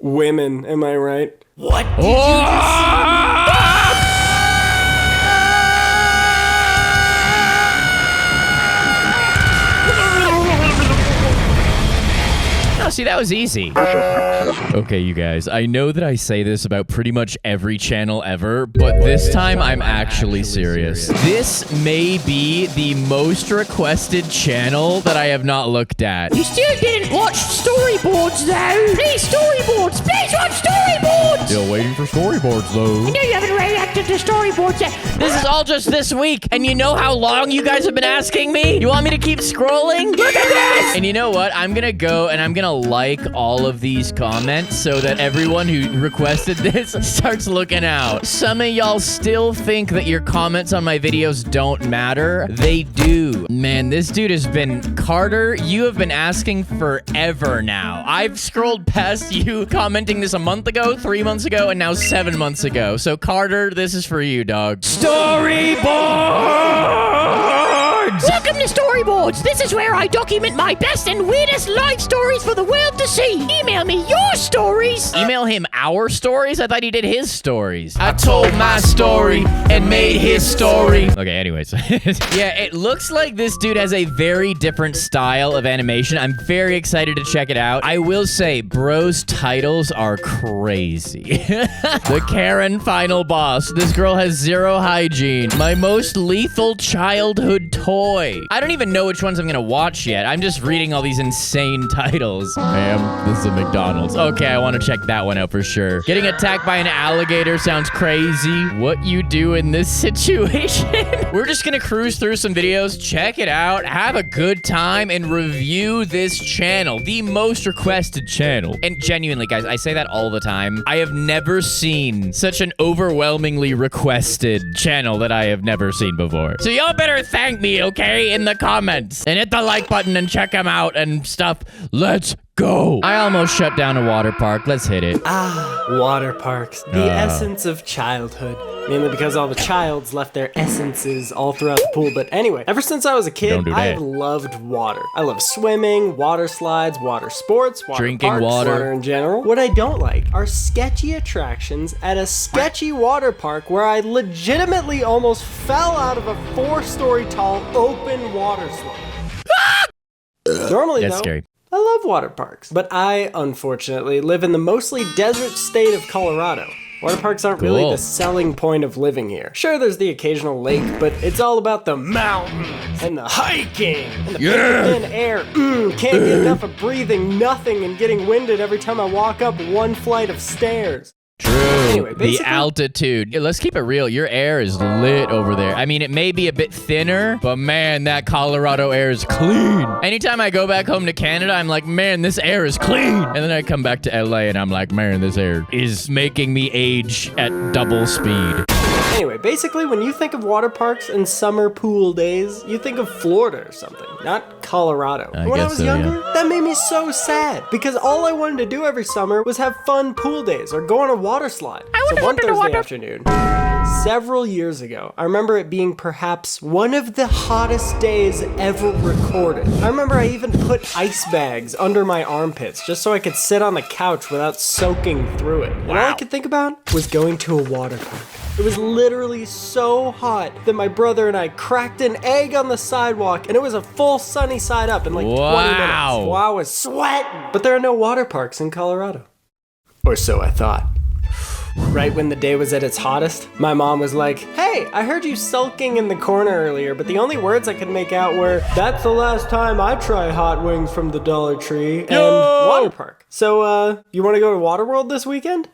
women, am I right? What did you just Oh, see, that was easy. Okay, you guys, I know that I say this about pretty much every channel ever, but this time I'm actually serious. This may be the most requested channel that I have not looked at. You still didn't watch Storyboardz, though. Please, Storyboardz. Please watch Storyboardz. Still waiting for Storyboardz, though. I know you haven't reacted to Storyboardz yet. This is all just this week, and you know how long you guys have been asking me? You want me to keep scrolling? Look at this! And you know what? I'm gonna go and I'm gonna like all of these comments so that everyone who requested this starts looking out. Some of y'all still think that your comments on my videos don't matter. They do. Man, this dude has been... Carter, you have been asking forever now. I've scrolled past you commenting this a month ago, 3 months ago, and now 7 months ago. So Carter, this is for you, dog. Storyboardz! Welcome to Storyboardz. This is where I document my best and weirdest life stories for the world to see. Email me your stories. Email him our stories? I thought he did his stories. I told my story and made his story. Okay, anyways. Yeah, it looks like this dude has a very different style of animation. I'm very excited to check it out. I will say, bro's titles are crazy. The Karen final boss. This girl has zero hygiene. My most lethal childhood toy. I don't even know which ones I'm gonna watch yet. I'm just reading all these insane titles. Ma'am, this is a McDonald's. Okay, I want to check that one out for sure. Getting attacked by an alligator sounds crazy. What you do in this situation? We're just gonna cruise through some videos, check it out, have a good time, and review this channel. The most requested channel. And genuinely, guys, I say that all the time. I have never seen such an overwhelmingly requested channel that I have never seen before. So y'all better thank me, okay, in the comments. And hit the like button and check them out and stuff. Let's go. I almost shut down a water park. Let's hit it. Ah, water parks. The essence of childhood. Mainly because all the childs left their essences all throughout the pool. But anyway, ever since I was a kid, I've loved water. I love swimming, water slides, water sports, water drinking parks, water in general. What I don't like are sketchy attractions at a sketchy water park where I legitimately almost fell out of a 4-story tall open water slide. Normally, That's though, scary. I love water parks, but I, unfortunately, live in the mostly desert state of Colorado. Water parks aren't really the selling point of living here. Sure, there's the occasional lake, but it's all about the mountains and the hiking and the thin air. Can't get enough of breathing nothing and getting winded every time I walk up one flight of stairs. True. Anyway, the altitude. Yeah, let's keep it real. Your air is lit over there. I mean, it may be a bit thinner, but man, that Colorado air is clean. Anytime I go back home to Canada, I'm like, man, this air is clean. And then I come back to LA and I'm like, man, this air is making me age at double speed. Anyway, basically, when you think of water parks and summer pool days, you think of Florida or something, not Colorado. When I was younger, that made me so sad because all I wanted to do every summer was have fun pool days or go on a water slide. So one Thursday afternoon, several years ago, I remember it being perhaps one of the hottest days ever recorded. I remember I even put ice bags under my armpits just so I could sit on the couch without soaking through it. And all I could think about was going to a water park. It was literally so hot that my brother and I cracked an egg on the sidewalk, and it was a full sunny side up in like 20 minutes. Well, I was sweating. But there are no water parks in Colorado. Or so I thought. Right when the day was at its hottest, my mom was like, hey, I heard you sulking in the corner earlier, but the only words I could make out were, that's the last time I try hot wings from the Dollar Tree and water park. So, you want to go to Waterworld this weekend?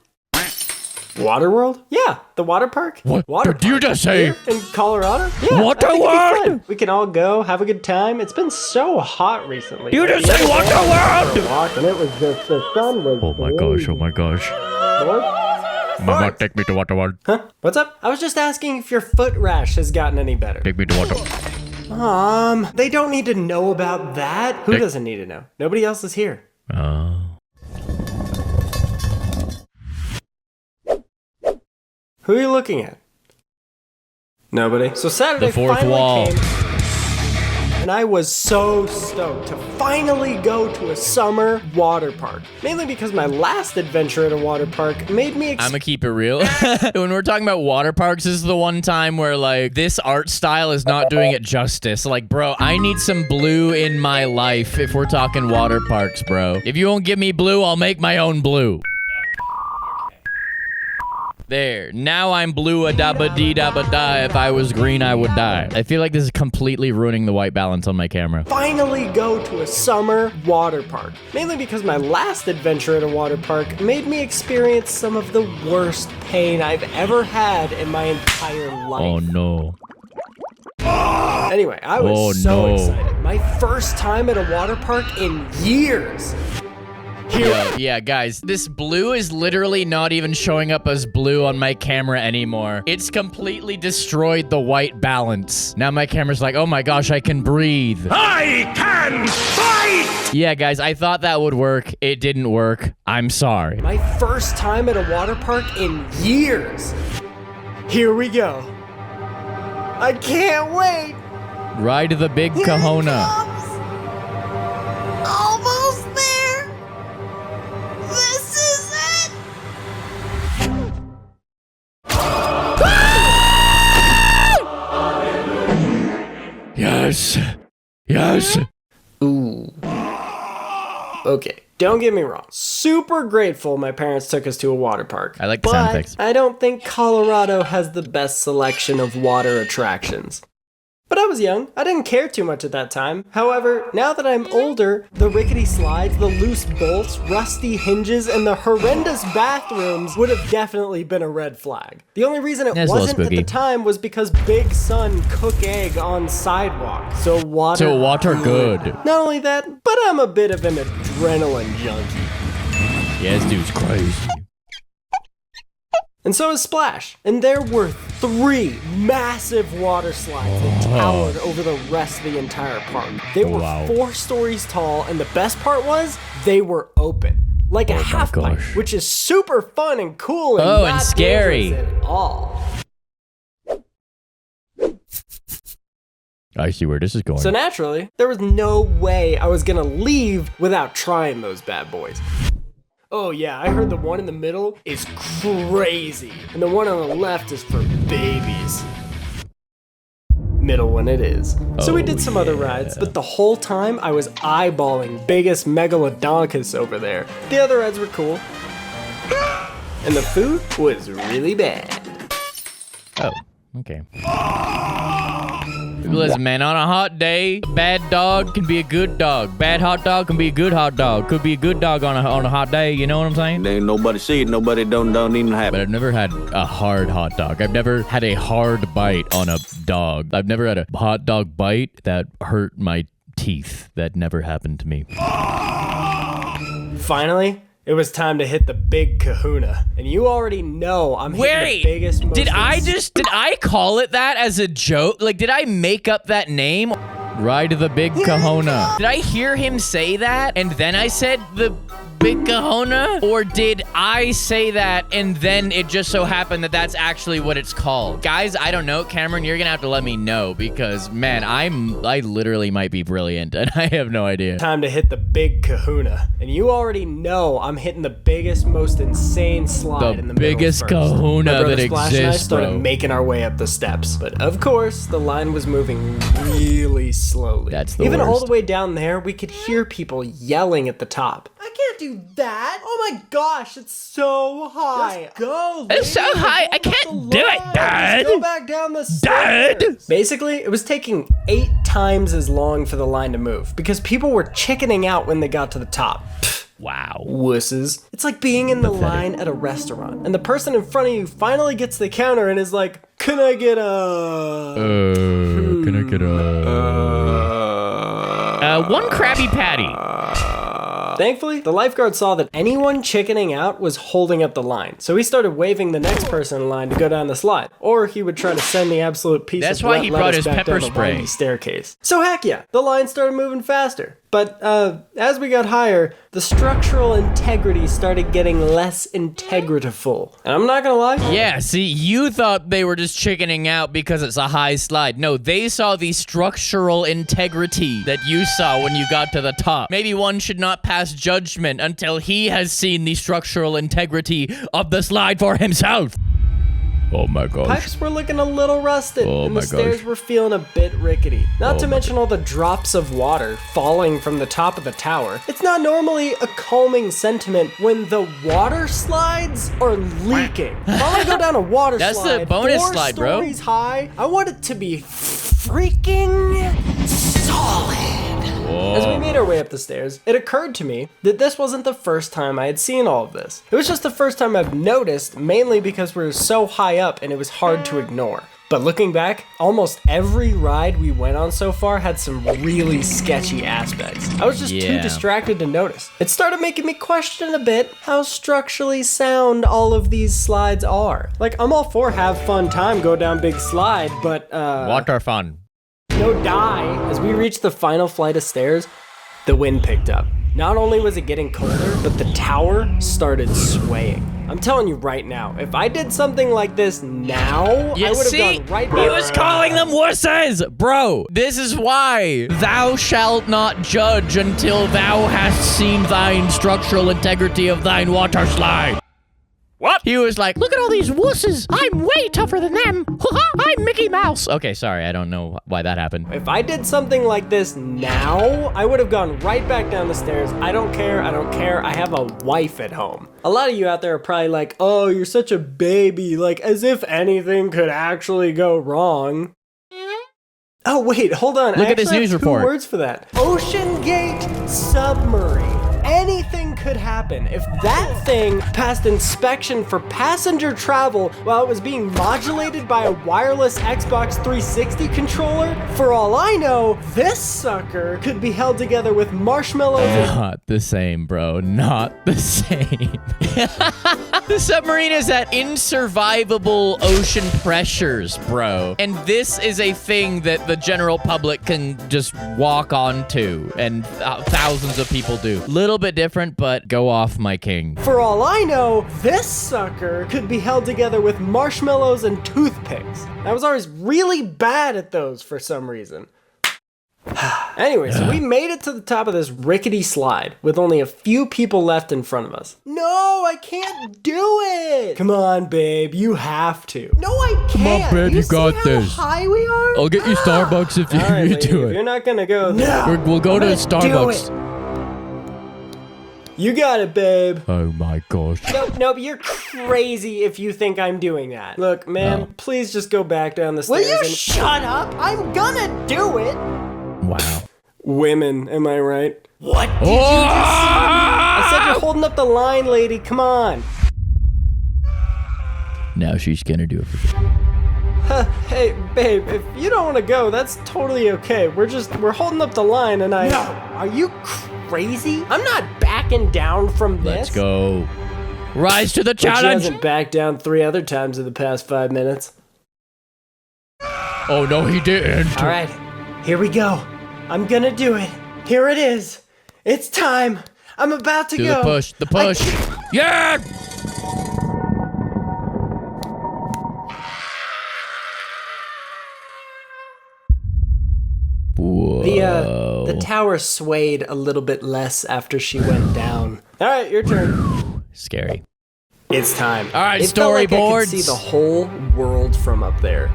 Waterworld? Yeah, the water park. What water did you just say? Here in Colorado? Yeah, Waterworld? We can all go, have a good time. It's been so hot recently. You just say Waterworld! And it was just, the sun was oh my gosh, oh my gosh. Mama, take me to Waterworld. Huh? What's up? I was just asking if your foot rash has gotten any better. Take me to Waterworld. They don't need to know about that. Who doesn't need to know? Nobody else is here. Who are you looking at? Nobody. So Saturday the fourth finally wall. came. and I was so stoked to finally go to a summer water park. Mainly because my last adventure at a water park made me I'm gonna keep it real. When we're talking about water parks, this is the one time where, like, this art style is not doing it justice. Like, bro, I need some blue in my life if we're talking water parks, bro. If you won't give me blue, I'll make my own blue. There. Now I'm blue a da ba dee da ba da. If I was green, I would die. I feel like this is completely ruining the white balance on my camera. Finally go to a summer water park. Mainly because my last adventure at a water park made me experience some of the worst pain I've ever had in my entire life. Oh no. Anyway, I was so excited. My first time at a water park in years. Yeah, guys, this blue is literally not even showing up as blue on my camera anymore. It's completely destroyed the white balance. Now my camera's like, oh my gosh, I can breathe. I can fight! Yeah, guys, I thought that would work. It didn't work. I'm sorry. My first time at a water park in years. Here we go. I can't wait. Ride the big kahuna. Almost there. This is it. Yes. Yes. Ooh. Okay, don't get me wrong. Super grateful my parents took us to a water park. I like the sound effects. I don't think Colorado has the best selection of water attractions. But I was young. I didn't care too much at that time. However, now that I'm older, the rickety slides, the loose bolts, rusty hinges, and the horrendous bathrooms would have definitely been a red flag. The only reason it wasn't at the time was because Big Sun cook egg on sidewalk. So water good. Not only that, but I'm a bit of an adrenaline junkie. Yeah, this dude's crazy. And so is Splash. And there were 3 massive water slides that towered over the rest of the entire park. They were 4 stories tall, and the best part was, they were open. Like a half pipe, which is super fun and cool and not and scary at all. I see where this is going. So naturally, there was no way I was gonna leave without trying those bad boys. Oh yeah, I heard the one in the middle is crazy, and the one on the left is for babies. Middle one it is. So we did some other rides, but the whole time I was eyeballing biggest Megalodonticus over there. The other rides were cool. And the food was really bad. Oh, okay. Listen, man, on a hot day, a bad dog can be a good dog. Bad hot dog can be a good hot dog. Could be a good dog on a hot day, you know what I'm saying? Ain't nobody see it, nobody don't even have But it. I've never had a hard hot dog. I've never had a hard bite on a dog. I've never had a hot dog bite that hurt my teeth. That never happened to me. Finally, it was time to hit the big kahuna. And you already know I'm hitting the biggest, most did I call it that as a joke? Like, did I make up that name? Ride the big kahuna. Did I hear him say that and then I said the big kahuna? Or did I say that and then it just so happened that that's actually what it's called? Guys, I don't know. Cameron, you're gonna have to let me know because, man, I literally might be brilliant and I have no idea. Time to hit the big kahuna. And you already know I'm hitting the biggest, most insane slide in the middle biggest first. kahuna that Splash and I exists, started bro. making our way up the steps. But of course, the line was moving really slowly. That's the Even all worst. the way down there, we could hear people yelling at the top. I can't do that. Oh my gosh, it's so high. Just go. It's so high, I can't do it, Dad. Just go back down the stairs. Basically, it was taking 8 times as long for the line to move because people were chickening out when they got to the top. Wow. Wusses. It's like being in the line at a restaurant and the person in front of you finally gets the counter and is like, can I get a... Can I get one Krabby Patty? Thankfully, the lifeguard saw that anyone chickening out was holding up the line, so he started waving the next person in line to go down the slide, or he would try to send the absolute piece That's of why wet he brought lettuce his back pepper down the spray. windy staircase. So heck yeah, the line started moving faster. But as we got higher, the structural integrity started getting less integratiful. And I'm not gonna lie. Yeah, see, you thought they were just chickening out because it's a high slide. No, they saw the structural integrity that you saw when you got to the top. Maybe one should not pass judgment until he has seen the structural integrity of the slide for himself. Oh my gosh. Pipes were looking a little rusted, Oh and my the stairs gosh. were feeling a bit rickety. Not Oh to my mention all the drops of water falling from the top of the tower. It's not normally a calming sentiment when the water slides are leaking. If I want to go down a water That's the slide, bonus 4 slide, bro. stories high, I want it to be freaking solid. As we made our way up the stairs, it occurred to me that this wasn't the first time I had seen all of this. It was just the first time I've noticed, mainly because we were so high up and it was hard to ignore. But looking back, almost every ride we went on so far had some really sketchy aspects. I was just too distracted to notice. It started making me question a bit how structurally sound all of these slides are. Like, I'm all for have fun time, go down big slide, but Water fun. no die. As we reached the final flight of stairs, the wind picked up. Not only was it getting colder, but the tower started swaying. I'm telling you right now, if I did something like this now, I would have gone right back. He was calling them wusses! Bro, this is why. Thou shalt not judge until thou hast seen thine structural integrity of thine water slide. What? He was like, Look at all these wusses. I'm way tougher than them. I'm Mickey Mouse. okay, sorry, I don't know why that happened. If I did something like this now, I would have gone right back down the stairs. I don't care, I don't care. I have a wife at home. A lot of you out there are probably like, oh, you're such a baby, like as if anything could actually go wrong. Oh, wait, hold on. Look I at this actually news have report. 2 words for that. Ocean Gate Submarine. Anything could happen if that thing passed inspection for passenger travel while it was being modulated by a wireless Xbox 360 controller. For all I know, this sucker could be held together with marshmallows and Not the same, bro. Not the same. The submarine is at insurvivable ocean pressures, bro. And this is a thing that the general public can just walk onto, and thousands of people do. Little bit different, but go off, my king. For all I know, this sucker could be held together with marshmallows and toothpicks. I was always really bad at those for some reason. Anyway, so we made it to the top of this rickety slide with only a few people left in front of us. No, I can't do it. Come on, babe, you have to. No, I can't. on, babe, you got see this. How high we are? I'll get you Starbucks if All right, you lady, do if it. you're not gonna go there. We'll go to do Starbucks. You got it, babe. Oh my gosh. Nope, you're crazy if you think I'm doing that. Look, ma'am, please just go back down the stairs. Will you shut up? I'm gonna do it. Wow. Women, am I right? What did you just say? I said you're holding up the line, lady. Come on. Now she's gonna do it for you. Hey, babe, if you don't want to go, that's totally okay. We're holding up the line and No, are you crazy? I'm not backing down from this. Let's go. Rise to the But she challenge. hasn't backed down 3 other times in the past 5 minutes. Oh no, he didn't. All right, here we go. I'm gonna do it. Here it is. It's time. I'm about to Do go. the push. The push. Yeah. Whoa. The tower swayed a little bit less after she went down. All right, your turn. Scary. It's time. All right, it felt like I storyboardz. could see the whole world from up there.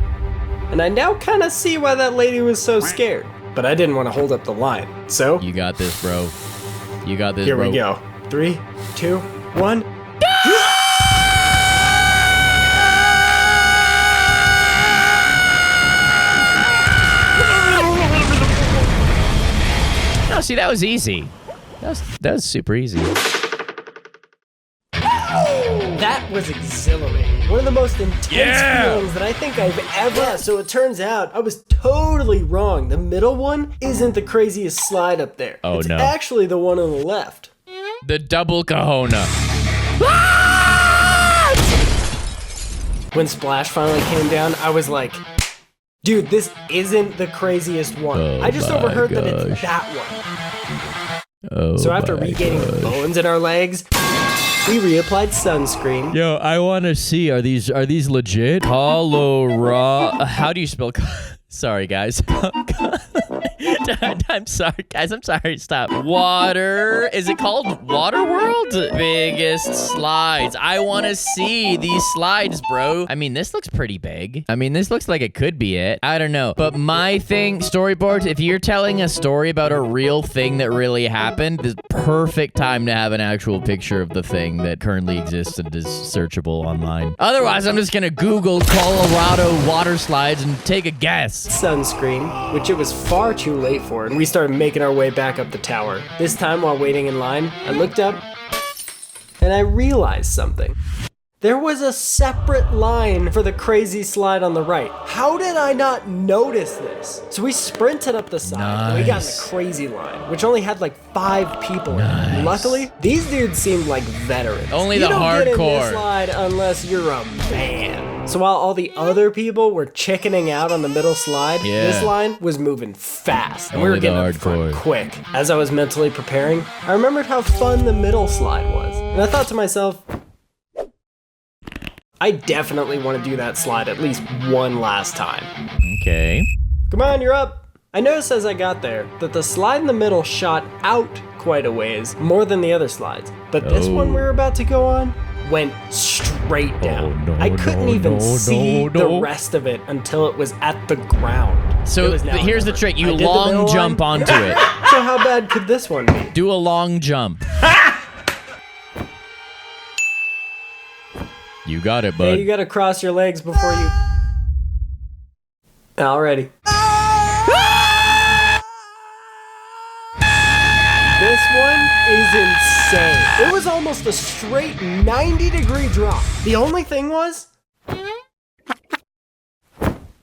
And I now kind of see why that lady was so scared. But I didn't want to hold up the line. So, You got this, bro. You got this, here bro. we go. 3, 2, 1. No, see, that was easy. That was super easy. That was exhilarating. One of the most intense feelings that I think I've ever... Yeah, so it turns out I was totally wrong. The middle one isn't the craziest slide up there. Oh, it's no. actually the one on the left. The double kahuna. When Splash finally came down, I was like, dude, this isn't the craziest one. Oh I just my overheard that gosh. it's that one. Oh, So after regaining the bones in our legs, we reapplied sunscreen. Yo, I want to see. Are these legit? Colorado. How do you spell? Sorry, guys. I'm sorry, guys. I'm sorry. Stop. Water. Is it called Waterworld? Biggest slides. I want to see these slides, bro. I mean, this looks pretty big. I mean, this looks like it could be it. I don't know. But my thing, storyboards, if you're telling a story about a real thing that really happened, this is perfect time to have an actual picture of the thing that currently exists and is searchable online. Otherwise, I'm just going to Google Colorado water slides and take a guess. Sunscreen, which it was far too late for, and we started making our way back up the tower. This time while waiting in line, I looked up and I realized something. There was a separate line for the crazy slide on the right. How did I not notice this? So we sprinted up the side and we got in the crazy line, which only had like 5 people in it. Luckily, these dudes seemed like veterans. Only you the don't get in hardcore. this slide unless you're a man. So while all the other people were chickening out on the middle slide, this line was moving fast. And we were Only the getting up front hardcore. quick. As I was mentally preparing, I remembered how fun the middle slide was. And I thought to myself, I definitely want to do that slide at least one last time. Okay. Come on, you're up. I noticed as I got there that the slide in the middle shot out quite a ways, more than the other slides. But this one we were about to go on went straight down. I couldn't even see the rest of it until it was at the ground. So It was now or here's the never. trick. I You did the long middle jump line. onto it. So how bad could this one be? Do a long jump. You got it, bud. Hey, you gotta cross your legs before you... Alrighty. This one is insane. It was almost a straight 90-degree drop. The only thing was,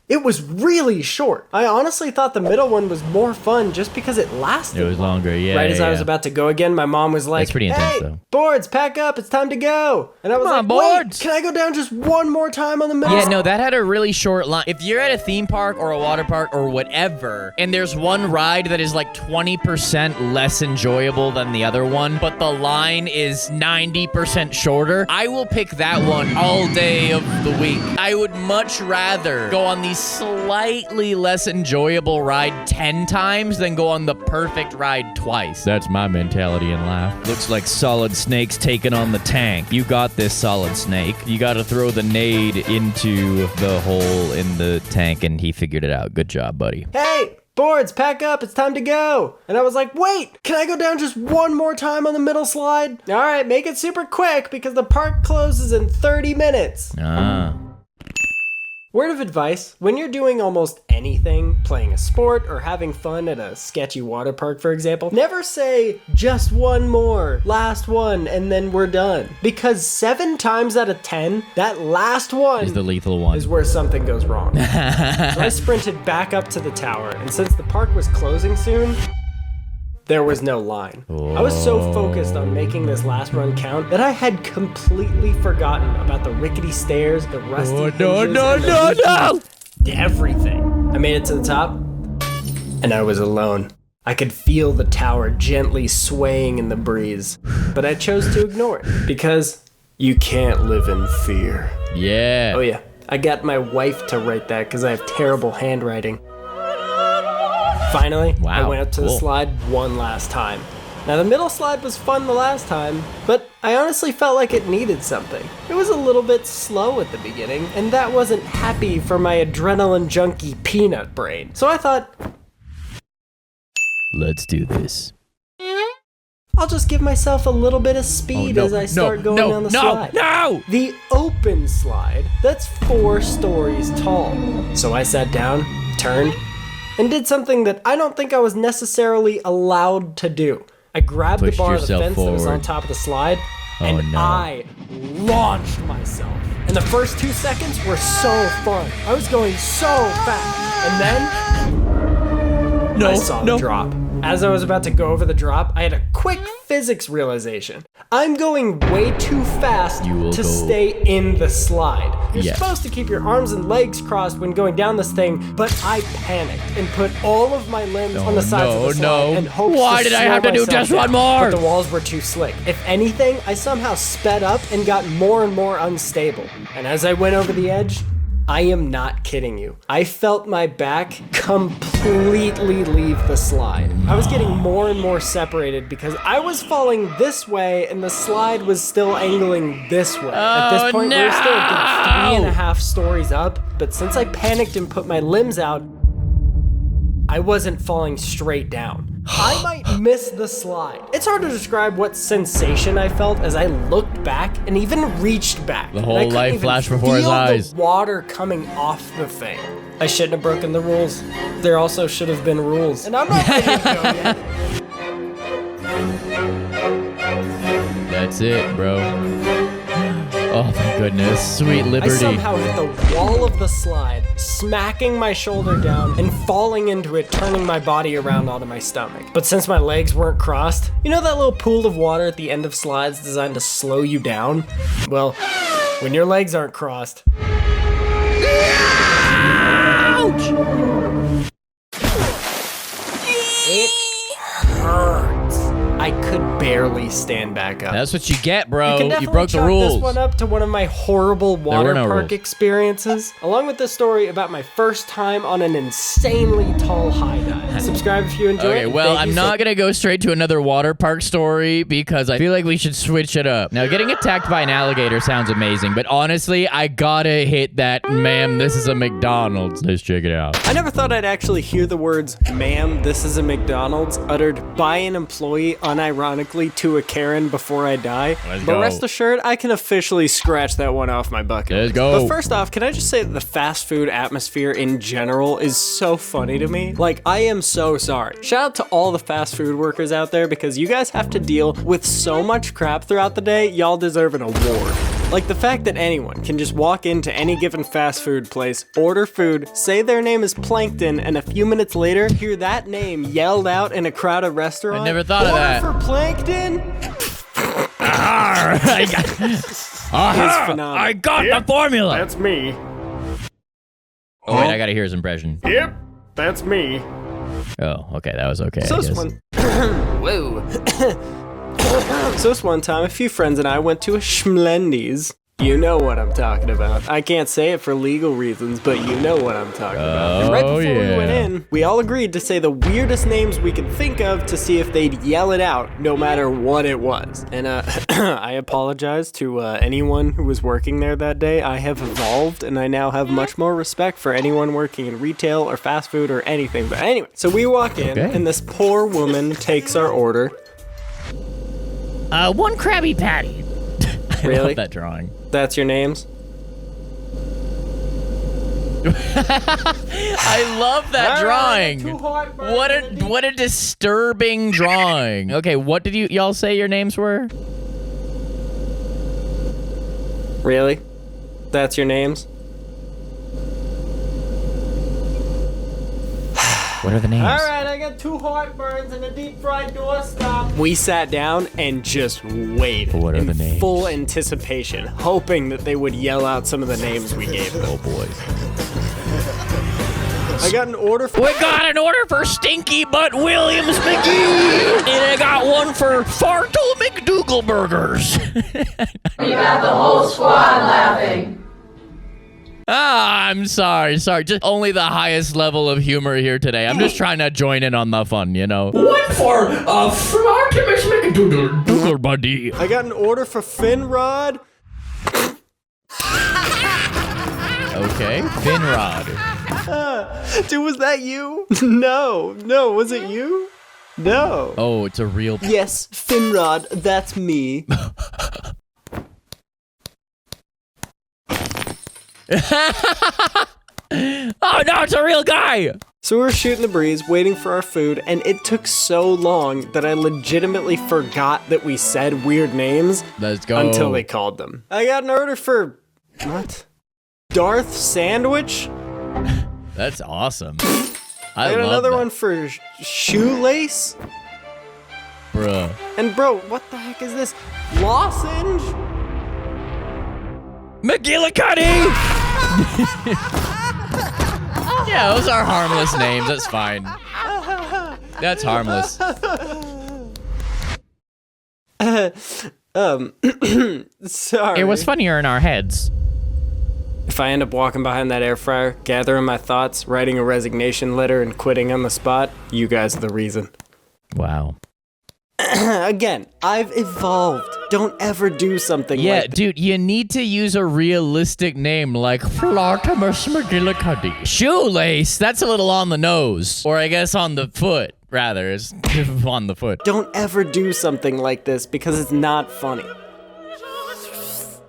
it was really short. I honestly thought the middle one was more fun just because it lasted. It was longer, yeah. Right as I was yeah. about to go again, my mom was like, That's pretty intense, "Hey, though. boredz, pack up, it's time to go." And I was Come like, on, "Wait, boredz." can I go down just one more time on the middle?" Yeah, no, that had a really short line. If you're at a theme park or a water park or whatever, and there's one ride that is like 20% less enjoyable than the other one, but the line is 90% shorter, I will pick that one all day of the week. I would much rather go on the slightly less enjoyable ride 10 times than go on the perfect ride twice. That's my mentality in life. Looks like Solid Snake's taking on the tank. You got this, Solid Snake. You gotta throw the nade into the hole in the tank, and he figured it out. Good job, buddy. "Hey, boredz, pack up, it's time to go." And I was like, "Wait, can I go down just one more time on the middle slide?" "All right, make it super quick because the park closes in 30 minutes. Ah. Word of advice, when you're doing almost anything, playing a sport or having fun at a sketchy water park, for example, never say, "just one more, last one, and then we're done." Because 7 times out of 10, that last one Is the lethal one. is where something goes wrong. So I sprinted back up to the tower, and since the park was closing soon, there was no line. I was so focused on making this last run count that I had completely forgotten about the rickety stairs, the rusty hinges, and the leaky everything. I made it to the top, and I was alone. I could feel the tower gently swaying in the breeze, but I chose to ignore it because you can't live in fear. Yeah. Oh yeah, I got my wife to write that because I have terrible handwriting. Finally, I Wow, went up to the cool. slide one last time. Now the middle slide was fun the last time, but I honestly felt like it needed something. It was a little bit slow at the beginning, and that wasn't happy for my adrenaline junkie peanut brain. So I thought, Let's do this. I'll just give myself a little bit of speed as I start going down the slide. No! The open slide, that's 4 stories tall. So I sat down, turned, and did something that I don't think I was necessarily allowed to do. I grabbed the Pushed bar of the yourself fence that was on forward. top of the slide, and no. I launched myself. And the first 2 seconds were so fun. I was going so fast. And then I saw the drop. As I was about to go over the drop, I had a quick physics realization. I'm going way too fast to stay in the slide. You're supposed to keep your arms and legs crossed when going down this thing, but I panicked and put all of my limbs on the sides of the slide and hoped Why did I have to do just one more? But the walls were too slick. If anything, I somehow sped up and got more and more unstable. And as I went over the edge, I am not kidding you, I felt my back completely leave the slide. I was getting more and more separated because I was falling this way and the slide was still angling this way. At this point, we were still a good 3.5 stories up, but since I panicked and put my limbs out, I wasn't falling straight down. I might miss the slide. It's hard to describe what sensation I felt as I looked back and even reached back. The whole life flashed before his eyes. The water coming off the thing. I shouldn't have broken the rules. There also should have been rules. And I'm not ready to go yet. That's it, bro. Oh, thank goodness. Sweet liberty. I somehow hit the wall of the slide, smacking my shoulder down and falling into it, turning my body around onto my stomach. But since my legs weren't crossed, you know that little pool of water at the end of slides designed to slow you down? Well, when your legs aren't crossed. Ouch! It hurts. I could barely stand back up. That's what you get, bro. You broke the rules. This one up to one of my horrible water park experiences, along with the story about my first time on an insanely tall high dive. Subscribe if you enjoy it. Okay, well, I'm not gonna go straight to another water park story because I feel like we should switch it up. Now, getting attacked by an alligator sounds amazing, but honestly, I gotta hit that, ma'am, this is a McDonald's. Let's check it out. I never thought I'd actually hear the words, ma'am, this is a McDonald's, uttered by an employee unironically to a Karen before I die. But rest assured, I can officially scratch that one off my bucket. Let's go. But first off, can I just say that the fast food atmosphere in general is so funny to me? Like, I am so sorry. Shout out to all the fast food workers out there because you guys have to deal with so much crap throughout the day, y'all deserve an award. Like the fact that anyone can just walk into any given fast food place, order food, say their name is Plankton, and a few minutes later, hear that name yelled out in a crowded restaurant. I never thought of that. Order for Plankton? Is phenomenal. I got the formula. That's me. Oh, wait, I gotta hear his impression. Yep, that's me. Oh, okay, that was okay. So this one time, a few friends and I went to a Schmlendy's. You know what I'm talking about. I can't say it for legal reasons, but you know what I'm talking about. And right before we went in, we all agreed to say the weirdest names we could think of to see if they'd yell it out, no matter what it was. And I apologize to anyone who was working there that day. I have evolved, and I now have much more respect for anyone working in retail or fast food or anything. But anyway, so we walk in, and this poor woman takes our order. One Krabby Patty. I love that drawing. That's your names? I love that drawing. What a disturbing drawing. Okay, what did y'all say your names were? Really? That's your names? What are the names? All right, I got 2 heartburns and a deep fried doorstop. We sat down and just waited in full anticipation, hoping that they would yell out some of the names we gave them. Oh boy. I got an order for- We got an order for Stinky Butt Williams McGee, and I got one for Fartle McDougal Burgers. You got the whole squad laughing. Ah, I'm sorry. Just only the highest level of humor here today. I'm just trying to join in on the fun, you know. One for a Fartimus McDougal buddy. I got an order for Finrod. Okay, Finrod. Dude, was that you? No, was it you? No. Oh, it's a real... Yes, Finrod, that's me. Oh no, it's a real guy! So we were shooting the breeze, waiting for our food, and it took so long that I legitimately forgot that we said weird names. Let's go. Until they called them. I got an order for... what? Darth Sandwich? That's awesome. I got love another that. one for shoelace. Bruh. And bro, what the heck is this? Lozenge? McGillicuddy! Yeah, those are harmless names. That's fine. That's harmless. Sorry. It was funnier in our heads. If I end up walking behind that air fryer, gathering my thoughts, writing a resignation letter, and quitting on the spot, you guys are the reason. Wow. Again, I've evolved. Don't ever do something like that. Dude, you need to use a realistic name like Flortimus McGillicuddy. Shoelace, that's a little on the nose. Or I guess on the foot, rather. It's on the foot. Don't ever do something like this because it's not funny.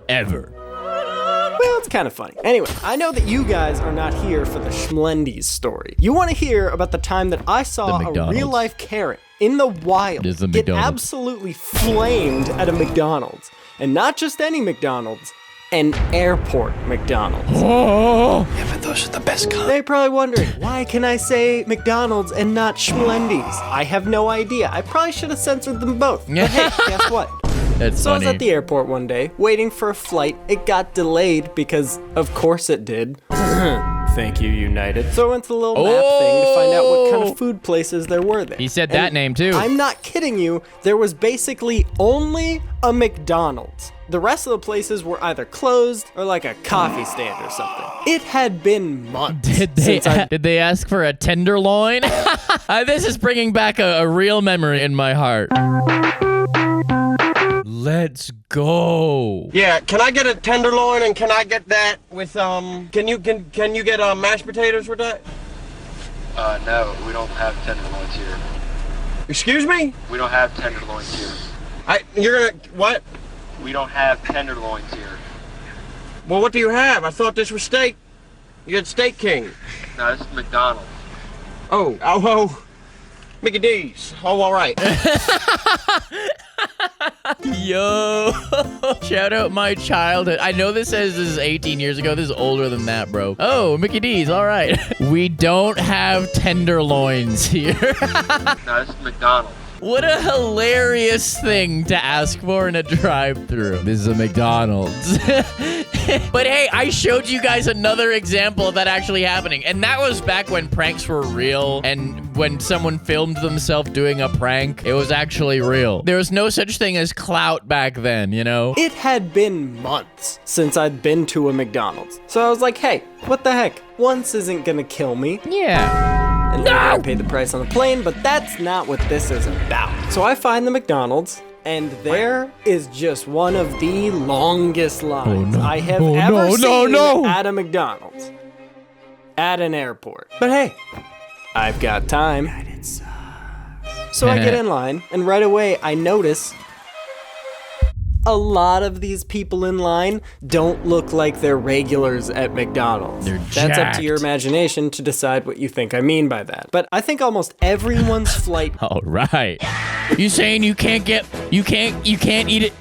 Ever. Well, it's kind of funny. Anyway, I know that you guys are not here for the Schmlendy's story. You want to hear about the time that I saw a real-life carrot in the wild get absolutely flamed at a McDonald's. And not just any McDonald's, an airport McDonald's. Oh! Yeah, but those are the best kind. They're probably wondering, why can I say McDonald's and not Schmlendy's? I have no idea. I probably should have censored them both. But hey, guess what? That's So funny. I was at the airport one day, waiting for a flight. It got delayed because, of course it did. Thank you, United. So I went to the little map thing to find out what kind of food places there were there. He said that name too. I'm not kidding you. There was basically only a McDonald's. The rest of the places were either closed or like a coffee stand or something. It had been months Did they ask for a tenderloin? This is bringing back a real memory in my heart. Let's go. Yeah, can I get a tenderloin and can I get that with can you get mashed potatoes with that? No, we don't have tenderloins here. Excuse me? We don't have tenderloins here. You're gonna what? We don't have tenderloins here. Well, what do you have? I thought this was steak. You had Steak King. No, this is McDonald's. Oh, Mickey D's. Oh, all right. Yo, shout out my childhood. I know this says this is 18 years ago. This is older than that, bro. Oh, Mickey D's, all right. We don't have tenderloins here. No, this is McDonald's. What a hilarious thing to ask for in a drive-thru. This is a McDonald's. But hey, I showed you guys another example of that actually happening. And that was back when pranks were real. And when someone filmed themselves doing a prank, it was actually real. There was no such thing as clout back then, you know? It had been months since I'd been to a McDonald's. So I was like, hey, what the heck? Once isn't gonna kill me. Yeah. And maybe I paid the price on the plane, but that's not what this is about. So I find the McDonald's, and there is just one of the longest lines I have ever seen at a McDonald's. At an airport. But hey, I've got time. So I get in line, and right away I notice a lot of these people in line don't look like they're regulars at McDonald's. That's up to your imagination to decide what you think I mean by that. But I think almost everyone's flight. All right. You saying you can't eat it?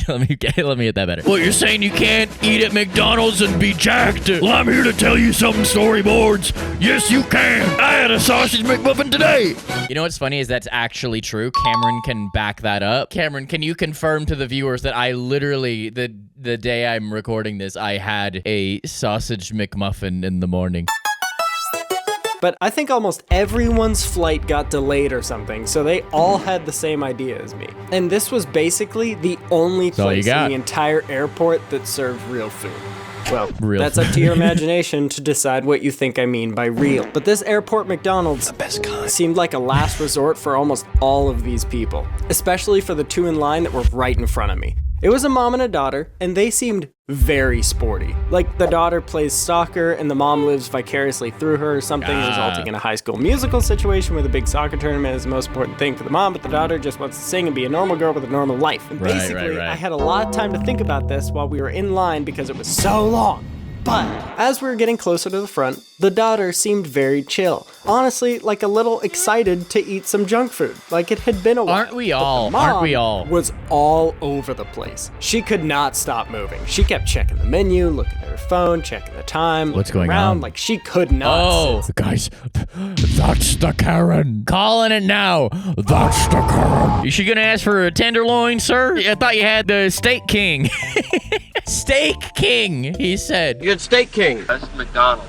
let me get that better. Well, you're saying you can't eat at McDonald's and be jacked? Well, I'm here to tell you something, storyboards. Yes, you can. I had a sausage McMuffin today. You know what's funny is that's actually true. Cameron can back that up. Cameron, can you confirm to the viewers that I literally, the day I'm recording this, I had a sausage McMuffin in the morning. But I think almost everyone's flight got delayed or something, so they all had the same idea as me. And this was basically the only place in the entire airport that served real food. Well, that's up to your imagination to decide what you think I mean by real. But this airport McDonald's seemed like a last resort for almost all of these people, especially for the two in line that were right in front of me. It was a mom and a daughter, and they seemed very sporty. Like the daughter plays soccer and the mom lives vicariously through her or something, resulting in a High School Musical situation where the big soccer tournament is the most important thing for the mom, but the daughter just wants to sing and be a normal girl with a normal life. And basically, I had a lot of time to think about this while we were in line because it was so long. But as we were getting closer to the front, the daughter seemed very chill. Honestly, like a little excited to eat some junk food, like it had been a while. Aren't we all? But the mom Aren't we all? was all over the place. She could not stop moving. She kept checking the menu, looking at her phone, checking the time. What's going around, on? Like she could not. Oh, guys, that's the Karen. Calling it now. That's the Karen. Is she gonna ask for a tenderloin, sir? I thought you had the Steak King. Steak King, he said. You get Steak King. That's McDonald.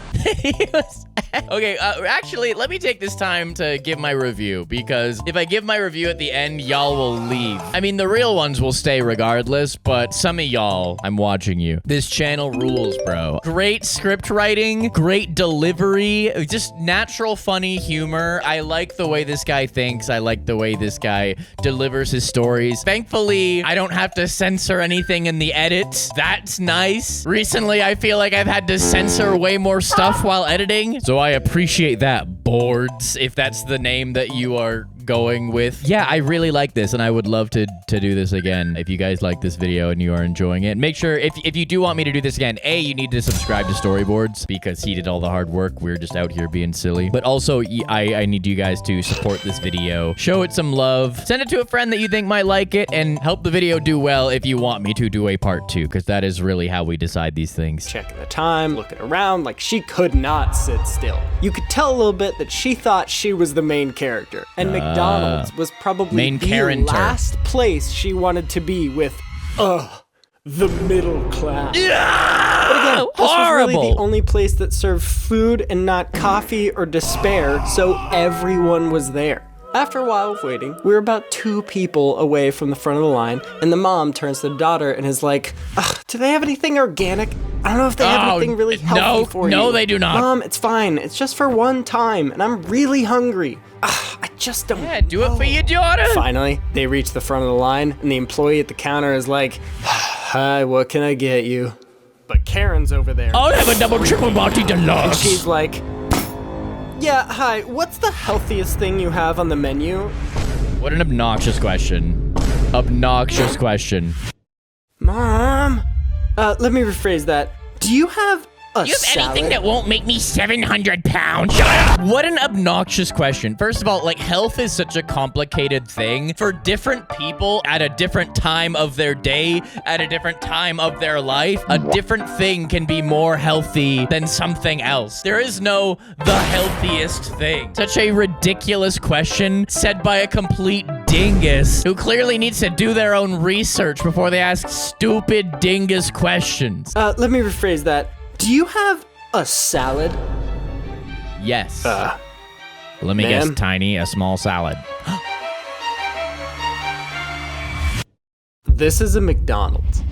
Okay, actually, let me take this time to give my review, because if I give my review at the end, y'all will leave. I mean, the real ones will stay regardless, but some of y'all, I'm watching you. This channel rules, bro. Great script writing, great delivery, just natural, funny humor. I like the way this guy thinks. I like the way this guy delivers his stories. Thankfully, I don't have to censor anything in the edits. That's nice. Recently, I feel like I've had to censor way more stuff while editing, so I appreciate that, boredz, if that's the name that you are going with. Yeah, I really like this, and I would love to do this again. If you guys like this video and you are enjoying it, make sure, if you do want me to do this again, A, you need to subscribe to Storyboardz, because he did all the hard work. We're just out here being silly. But also, I need you guys to support this video, show it some love, send it to a friend that you think might like it, and help the video do well if you want me to do a part 2, because that is really how we decide these things. Checking the time, looking around, like she could not sit still. You could tell a little bit that she thought she was the main character, and McDonald's was probably main the character. last place she wanted to be with, the middle class. Yeah! But again, this was really Horrible. the only place that served food and not coffee or despair, so everyone was there. After a while of waiting, we were about 2 people away from the front of the line, and the mom turns to the daughter and is like, do they have anything organic? I don't know if they have anything really healthy for you. No, they do not. Mom, it's fine. It's just for one time, and I'm really hungry. I just don't Yeah, do it for your daughter. Finally, they reach the front of the line, and the employee at the counter is like, hi, what can I get you? But Karen's over there. I'll have a double triple multi And deluxe. she's like, yeah, hi, what's the healthiest thing you have on the menu? What an obnoxious question. Obnoxious question. Mom, let me rephrase that. Do you have a You have salad? anything that won't make me 700 pounds? Shut up! What an obnoxious question. First of all, like, health is such a complicated thing. For different people at a different time of their day, at a different time of their life, a different thing can be more healthy than something else. There is no the healthiest thing. Such a ridiculous question said by a complete dingus who clearly needs to do their own research before they ask stupid dingus questions. Let me rephrase that. Do you have a salad? Yes. Let me guess, ma'am? Tiny, a small salad. This is a McDonald's.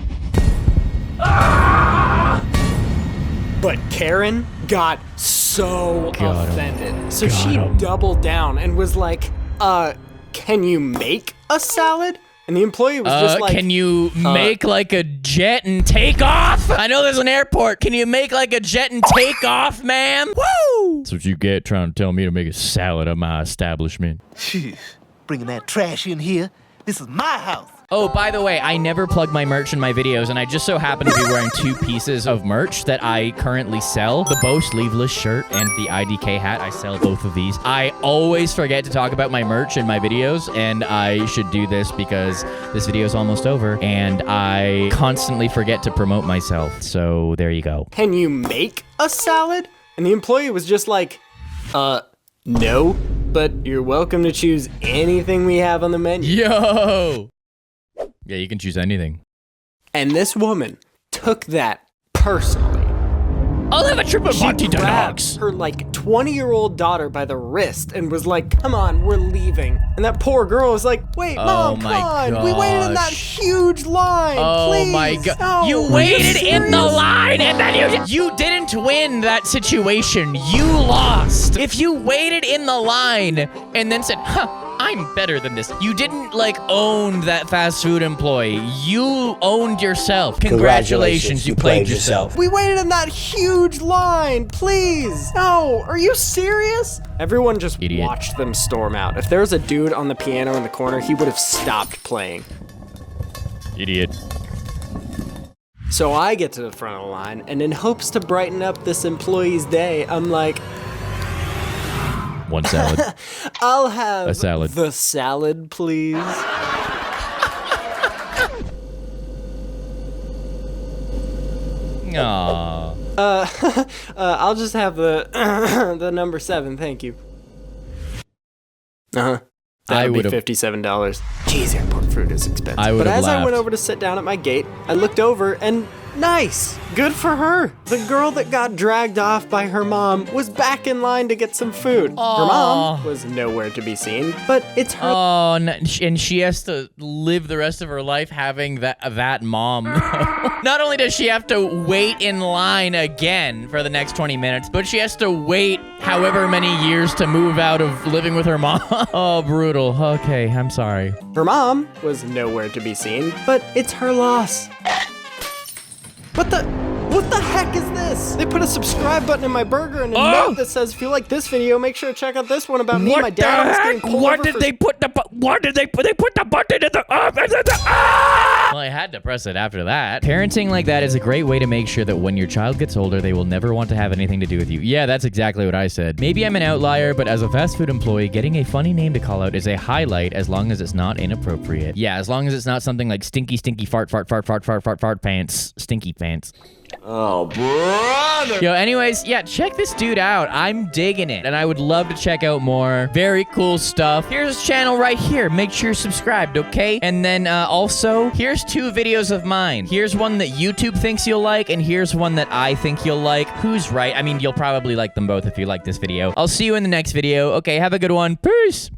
But Karen got so offended. So she doubled down and was like, can you make a salad? And the employee was just like, can you make like a jet and take off? I know there's an airport. Can you make like a jet and take off, ma'am? Woo! That's what you get trying to tell me to make a salad at my establishment. Phew, bringing that trash in here. This is my house. Oh, by the way, I never plug my merch in my videos, and I just so happen to be wearing 2 pieces of merch that I currently sell. The Bo sleeveless shirt and the IDK hat. I sell both of these. I always forget to talk about my merch in my videos, and I should do this because this video is almost over, and I constantly forget to promote myself. So there you go. can you make a salad? And the employee was just like, no, but you're welcome to choose anything we have on the menu. Yo! Yeah, you can choose anything. And this woman took that personally. I'll have a triple She Monty grabbed Deluxe. her like 20-year-old daughter by the wrist and was like, come on, we're leaving. And that poor girl was like, wait, Mom, come on. We waited in that huge line, please. Oh my god. No, You are you waited in the serious? line and then you didn't win that situation. You lost. If you waited in the line and then said, I'm better than this. You didn't like own that fast food employee. You owned yourself. Congratulations, you played yourself. We waited in that huge line, please. No, are you serious? Everyone just Idiot. watched them storm out. If there was a dude on the piano in the corner, he would have stopped playing. Idiot. So I get to the front of the line, and in hopes to brighten up this employee's day, I'm like, one salad. I'll have a salad. The salad, please. Aww. I'll just have the the number 7, thank you. That would be $57. Jeez, airport food is expensive. But as I went over to sit down at my gate, I looked over and nice! Good for her! The girl that got dragged off by her mom was back in line to get some food. Aww. Her mom was nowhere to be seen, but it's her. Oh, and she has to live the rest of her life having that mom. Not only does she have to wait in line again for the next 20 minutes, but she has to wait however many years to move out of living with her mom. Oh, brutal. Okay, I'm sorry. Her mom was nowhere to be seen, but it's her loss. What the heck is this? They put a subscribe button in my burger and a note that says, if you like this video, make sure to check out this one about me and my dad. What did they put the button in the Well, I had to press it after that. Parenting like that is a great way to make sure that when your child gets older, they will never want to have anything to do with you. Yeah, that's exactly what I said. Maybe I'm an outlier, but as a fast food employee, getting a funny name to call out is a highlight as long as it's not inappropriate. Yeah, as long as it's not something like stinky fart pants, stinky pants. Oh, brother. Yo, anyways, yeah, check this dude out. I'm digging it, and I would love to check out more. Very cool stuff. Here's his channel right here. Make sure you're subscribed, okay? And then also, here's 2 videos of mine. Here's one that YouTube thinks you'll like, and here's one that I think you'll like. Who's right? I mean, you'll probably like them both if you like this video. I'll see you in the next video. Okay, have a good one. Peace.